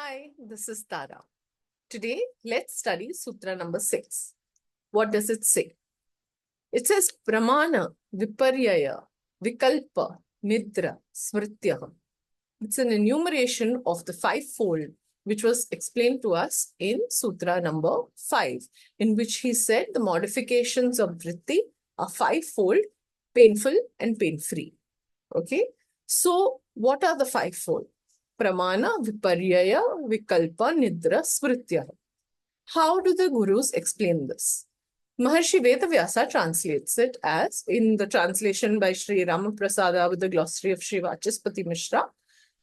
Hi, this is Tara. Today, let's study Sutra number 6. What does it say? It says pramāṇa, viparyaya, vikalpa, nidrā, smṛtayaḥ. It's an enumeration of the fivefold, which was explained to us in Sutra number 5, in which he said the modifications of vritti are fivefold, painful and pain-free. Okay? So, what are the fivefold? Pramāṇa, viparyaya, vikalpa, nidrā, smṛtayaḥ. How do the gurus explain this? Maharishi Vedavyasa translates it as, in the translation by Sri Ramaprasada with the glossary of Sri Vachaspati Mishra,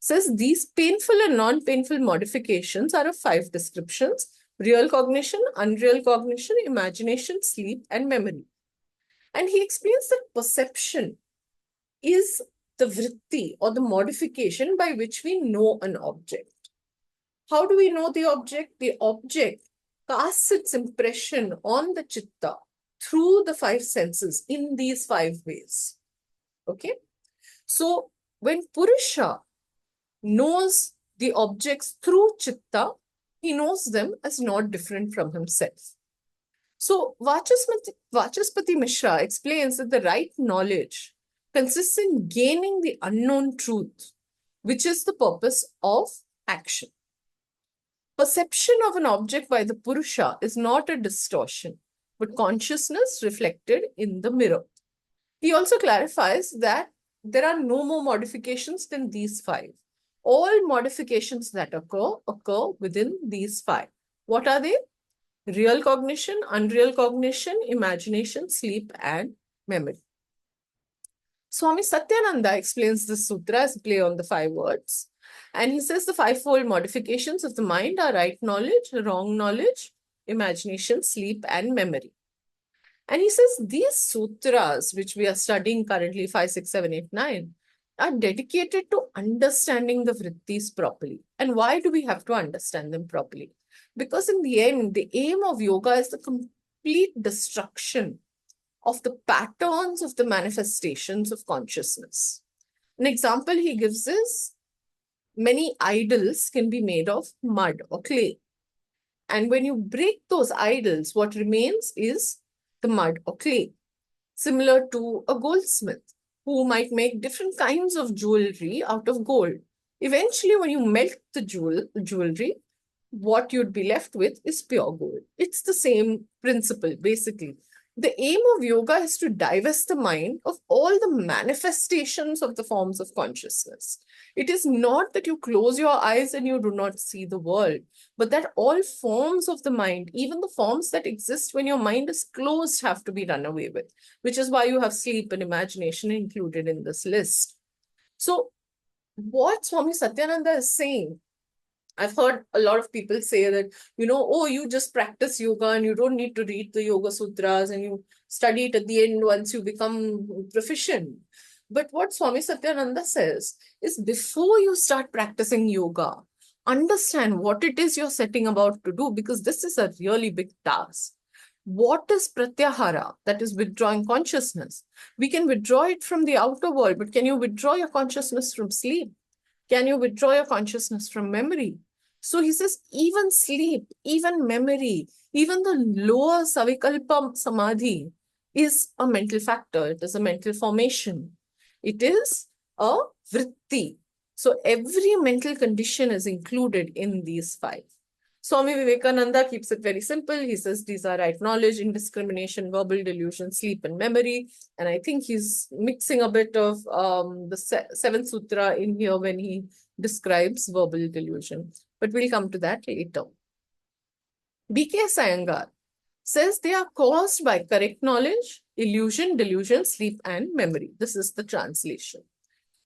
says these painful and non-painful modifications are of 5 descriptions: real cognition, unreal cognition, imagination, sleep, and memory. And he explains that perception is the vritti or the modification by which we know an object. How do we know the object? The object casts its impression on the chitta through the 5 senses in these 5 ways. Okay? So, when Purusha knows the objects through chitta, he knows them as not different from himself. So, Vachaspati Mishra explains that the right knowledge consists in gaining the unknown truth, which is the purpose of action. Perception of an object by the Purusha is not a distortion, but consciousness reflected in the mirror. He also clarifies that there are no more modifications than these 5. All modifications that occur within these 5. What are they? Real cognition, unreal cognition, imagination, sleep, and memory. Swami Satyananda explains this sutra as a play on the 5 words. And he says the 5-fold modifications of the mind are right knowledge, wrong knowledge, imagination, sleep, and memory. And he says these sutras, which we are studying currently, 5, 6, 7, 8, 9, are dedicated to understanding the vrittis properly. And why do we have to understand them properly? Because in the end, the aim of yoga is the complete destruction of the patterns of the manifestations of consciousness. An example he gives is many idols can be made of mud or clay. And when you break those idols, what remains is the mud or clay. Similar to a goldsmith who might make different kinds of jewelry out of gold. Eventually, when you melt the jewelry, what you'd be left with is pure gold. It's the same principle, basically. The aim of yoga is to divest the mind of all the manifestations of the forms of consciousness. It is not that you close your eyes and you do not see the world, but that all forms of the mind, even the forms that exist when your mind is closed, have to be done away with, which is why you have sleep and imagination included in this list. So, what Swami Satyananda is saying, I've heard a lot of people say that, oh, you just practice yoga and you don't need to read the Yogasutras and you study it at the end once you become proficient. But what Swami Satyananda says is before you start practicing yoga, understand what it is you're setting about to do, because this is a really big task. What is pratyahara? That is withdrawing consciousness. We can withdraw it from the outer world, but can you withdraw your consciousness from sleep? Can you withdraw your consciousness from memory? So he says, even sleep, even memory, even the lower savikalpa samadhi is a mental factor. It is a mental formation. It is a vritti. So every mental condition is included in these 5. Swami Vivekananda keeps it very simple. He says these are right knowledge, indiscrimination, verbal delusion, sleep, and memory. And I think he's mixing a bit of the 7th sutra in here when he describes verbal delusion. But we'll come to that later. B.K. Iyengar says they are caused by correct knowledge, illusion, delusion, sleep, and memory. This is the translation.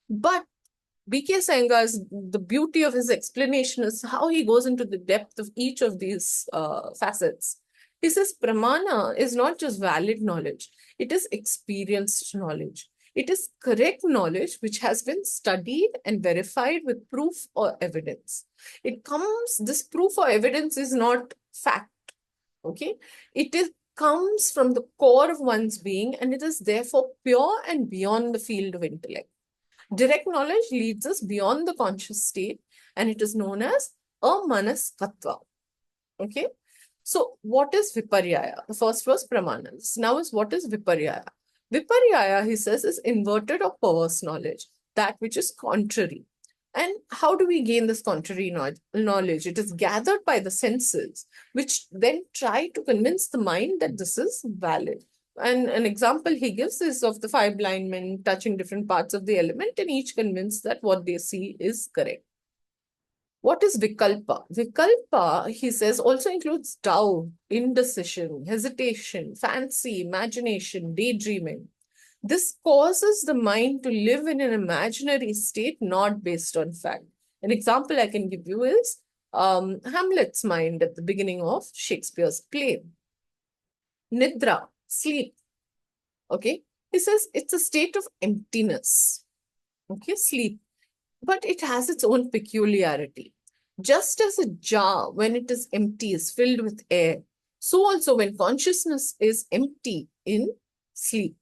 But B.K. Iyengar's, the beauty of his explanation is how he goes into the depth of each of these facets. He says pramāṇa is not just valid knowledge, it is experienced knowledge. It is correct knowledge which has been studied and verified with proof or evidence. This proof or evidence is not fact, okay? Comes from the core of one's being, and it is therefore pure and beyond the field of intellect. Direct knowledge leads us beyond the conscious state, and it is known as amanaskatva. Okay. So what is viparyaya? The first was pramāṇa. Now is what is viparyaya? Viparyaya, he says, is inverted or perverse knowledge, that which is contrary. And how do we gain this contrary knowledge? It is gathered by the senses, which then try to convince the mind that this is valid. And an example he gives is of the five blind men touching different parts of the element, and each convinced that what they see is correct. What is vikalpa? Vikalpa, he says, also includes doubt, indecision, hesitation, fancy, imagination, daydreaming. This causes the mind to live in an imaginary state not based on fact. An example I can give you is Hamlet's mind at the beginning of Shakespeare's play. Nidrā, sleep. Okay, he says it's a state of emptiness. Okay, sleep. But it has its own peculiarity. Just as a jar, when it is empty, is filled with air, so also when consciousness is empty in sleep,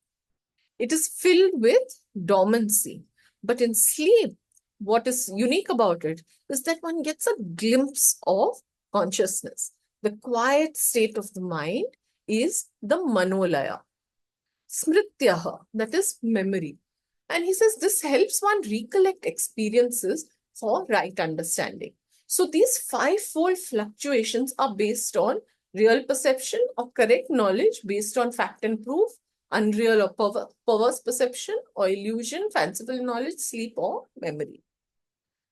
it is filled with dormancy. But in sleep, what is unique about it is that one gets a glimpse of consciousness. The quiet state of the mind is the manolaya. Smṛtayaḥ, that is memory. And he says this helps one recollect experiences for right understanding. So these five-fold fluctuations are based on real perception or correct knowledge based on fact and proof, unreal or perverse perception or illusion, fanciful knowledge, sleep or memory.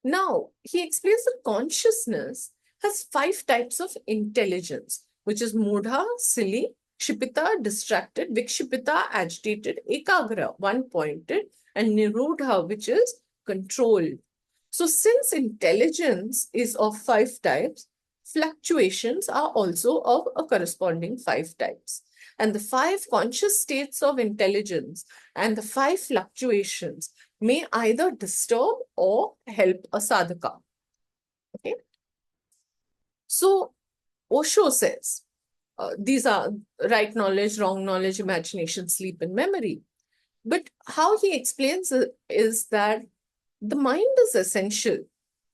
Now, he explains that consciousness has five types of intelligence, which is mudha, silly, kshipita, distracted, vikshipita, agitated, ekagra, one-pointed, and nirudha, which is controlled. So since intelligence is of five types, fluctuations are also of a corresponding five types. And the five conscious states of intelligence and the five fluctuations may either disturb or help a sadhaka. Okay. So Osho says, these are right knowledge, wrong knowledge, imagination, sleep, and memory. But how he explains it is that the mind is essential,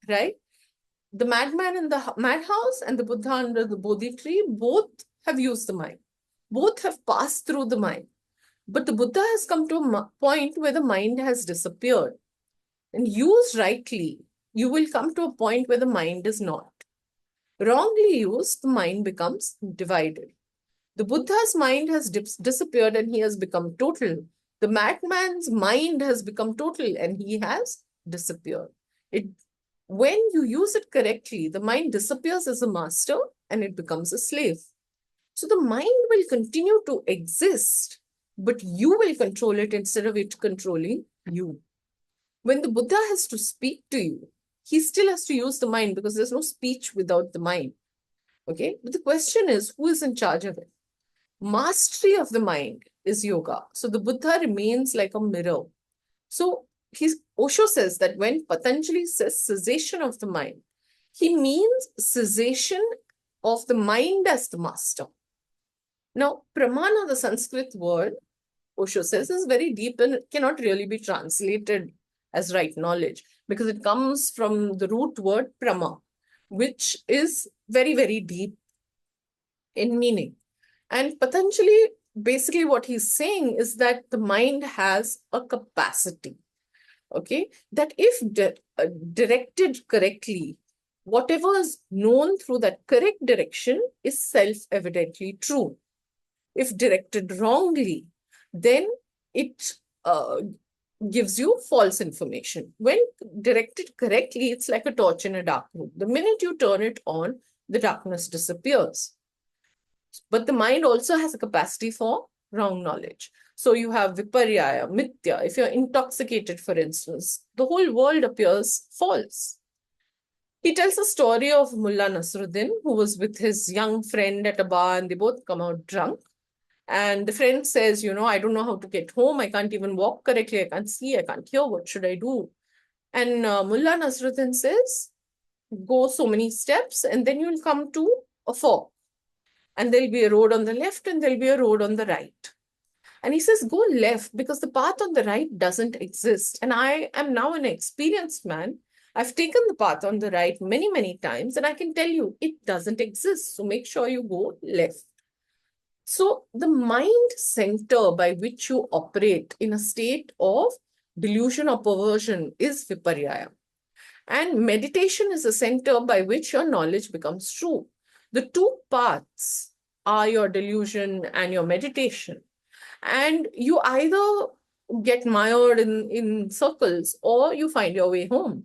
right? The madman in the madhouse and the Buddha under the Bodhi tree both have used the mind. Both have passed through the mind. But the Buddha has come to a point where the mind has disappeared. And used rightly, you will come to a point where the mind is not. Wrongly used, the mind becomes divided. The Buddha's mind has disappeared and he has become total. The madman's mind has become total and he has disappeared. When you use it correctly, the mind disappears as a master and it becomes a slave. So the mind will continue to exist, but you will control it instead of it controlling you. When the Buddha has to speak to you, he still has to use the mind because there's no speech without the mind. Okay, but the question is, who is in charge of it? Mastery of the mind is yoga. So the Buddha remains like a mirror. So Osho says that when Patanjali says cessation of the mind, he means cessation of the mind as the master. Now, pramāṇa, the Sanskrit word, Osho says, is very deep and it cannot really be translated as right knowledge because it comes from the root word prama, which is very, very deep in meaning. And Patanjali, basically what he's saying is that the mind has a capacity, okay, that if directed correctly, whatever is known through that correct direction is self-evidently true. If directed wrongly, then it gives you false information. When directed correctly, it's like a torch in a dark room. The minute you turn it on, the darkness disappears. But the mind also has a capacity for wrong knowledge. So you have viparyaya, mithya. If you're intoxicated, for instance, the whole world appears false. He tells a story of Mullah Nasruddin, who was with his young friend at a bar and they both come out drunk. And the friend says, I don't know how to get home. I can't even walk correctly. I can't see. I can't hear. What should I do? And Mullah Nasruddin says, go so many steps and then you'll come to a fork. And there'll be a road on the left and there'll be a road on the right. And he says, go left because the path on the right doesn't exist. And I am now an experienced man. I've taken the path on the right many, many times, and I can tell you it doesn't exist. So make sure you go left. So the mind center by which you operate in a state of delusion or perversion is viparyaya. And meditation is a center by which your knowledge becomes true. The two paths are your delusion and your meditation. And you either get mired in circles or you find your way home.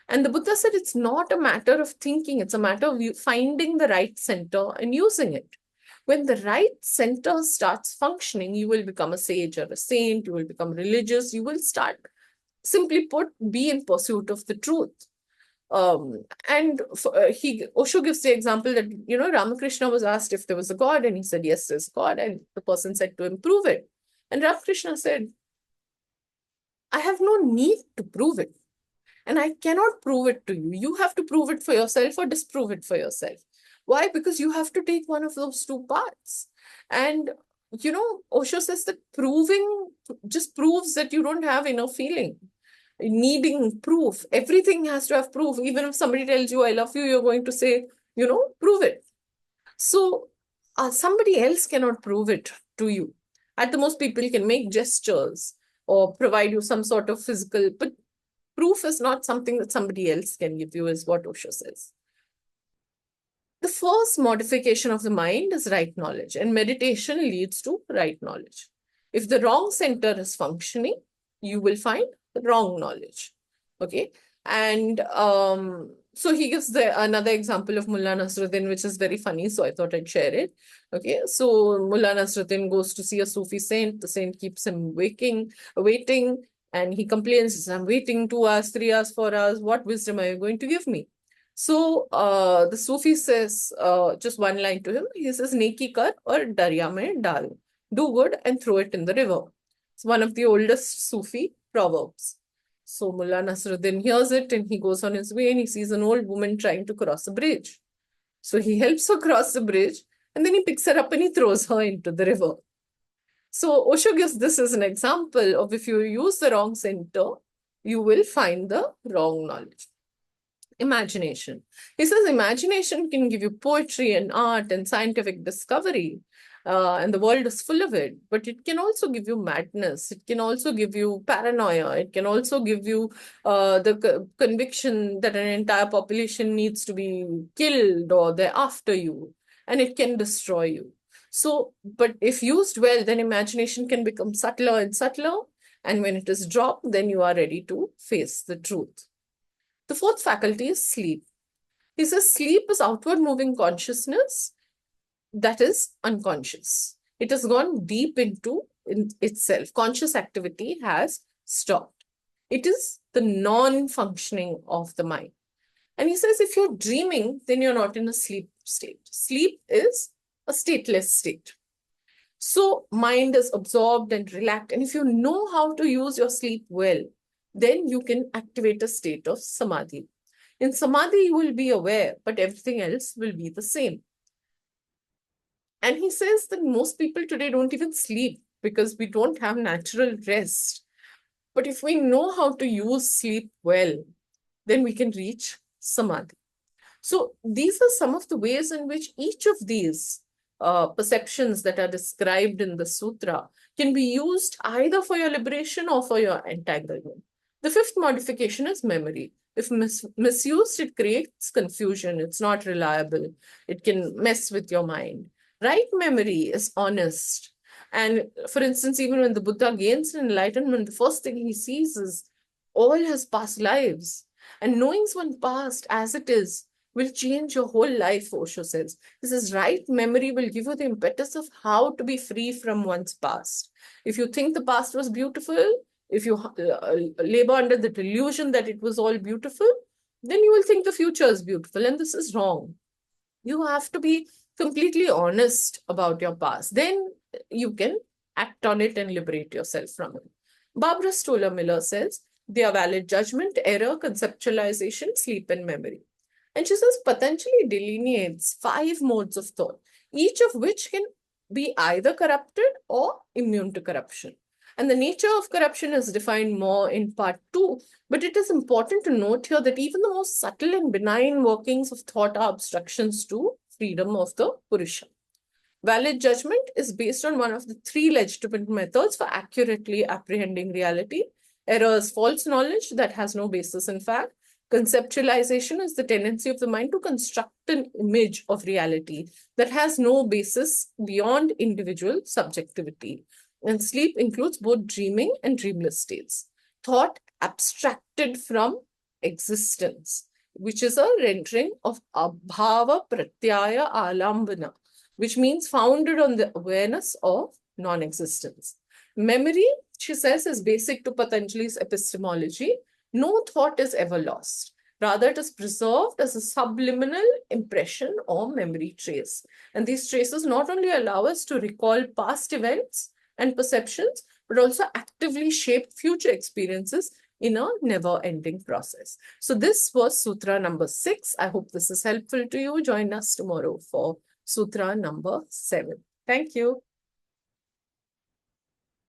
And the Buddha said it's not a matter of thinking, it's a matter of you finding the right center and using it. When the right center starts functioning, you will become a sage or a saint, you will become religious, you will start, simply put, be in pursuit of the truth. Osho gives the example that, Ramakrishna was asked if there was a God, and he said, yes, there's a God. And the person said to him, prove it. And Ramakrishna said, I have no need to prove it. And I cannot prove it to you. You have to prove it for yourself or disprove it for yourself. Why? Because you have to take one of those two paths. And, Osho says that proving just proves that you don't have enough feeling. Needing proof. Everything has to have proof. Even if somebody tells you, I love you, you're going to say, prove it. So somebody else cannot prove it to you. At the most, people can make gestures or provide you some sort of physical, but proof is not something that somebody else can give you, is what Osho says. The first modification of the mind is right knowledge, and meditation leads to right knowledge. If the wrong center is functioning, you will find the wrong knowledge. Okay. And so he gives another example of Mullah Nasruddin, which is very funny. So I thought I'd share it. Okay. So Mullah Nasruddin goes to see a Sufi saint. The saint keeps him waiting, and he complains, I'm waiting 2 hours, 3 hours, 4 hours. What wisdom are you going to give me? So the Sufi says just one line to him. He says, Neki kar or darya mein dal. Do good and throw it in the river. It's one of the oldest Sufi proverbs. So Mullah Nasruddin hears it and he goes on his way and he sees an old woman trying to cross a bridge. So he helps her cross the bridge and then he picks her up and he throws her into the river. So Osho gives this as an example of if you use the wrong center, you will find the wrong knowledge. Imagination. He says imagination can give you poetry and art and scientific discovery, and the world is full of it, but it can also give you madness. It can also give you paranoia. It can also give you the conviction that an entire population needs to be killed or they're after you, and it can destroy you. So, but if used well, then imagination can become subtler and subtler, and when it is dropped, then you are ready to face the truth. The fourth faculty is sleep. He says sleep is outward moving consciousness that is unconscious. It has gone deep into itself. Conscious activity has stopped. It is the non-functioning of the mind. And he says if you're dreaming, then you're not in a sleep state. Sleep is a stateless state. So mind is absorbed and relaxed. And if you know how to use your sleep well, then you can activate a state of samadhi. In samadhi, you will be aware, but everything else will be the same. And he says that most people today don't even sleep because we don't have natural rest. But if we know how to use sleep well, then we can reach samadhi. So these are some of the ways in which each of these perceptions that are described in the sutra can be used either for your liberation or for your entanglement. The fifth modification is memory. If misused, it creates confusion. It's not reliable. It can mess with your mind. Right memory is honest. And for instance, even when the Buddha gains enlightenment, the first thing he sees is all his past lives. And knowing one's past as it is will change your whole life, Osho says. This is right memory will give you the impetus of how to be free from one's past. If you think the past was beautiful, if you labor under the delusion that it was all beautiful, then you will think the future is beautiful. And this is wrong. You have to be completely honest about your past. Then you can act on it and liberate yourself from it. Barbara Stoller Miller says, they are valid judgment, error, conceptualization, sleep, and memory. And she says Patanjali delineates 5 modes of thought, each of which can be either corrupted or immune to corruption. And the nature of corruption is defined more in part 2. But it is important to note here that even the most subtle and benign workings of thought are obstructions to freedom of the Purusha. Valid judgment is based on one of the 3 legitimate methods for accurately apprehending reality. Error is false knowledge that has no basis in fact. Conceptualization is the tendency of the mind to construct an image of reality that has no basis beyond individual subjectivity. And sleep includes both dreaming and dreamless states. Thought abstracted from existence, which is a rendering of abhava pratyaya alambana, which means founded on the awareness of non-existence. Memory, she says, is basic to Patanjali's epistemology. No thought is ever lost. Rather, it is preserved as a subliminal impression or memory trace. And these traces not only allow us to recall past events and perceptions, but also actively shape future experiences in a never-ending process. So this was Sutra number 6. I hope this is helpful to you. Join us tomorrow for Sutra number 7. Thank you.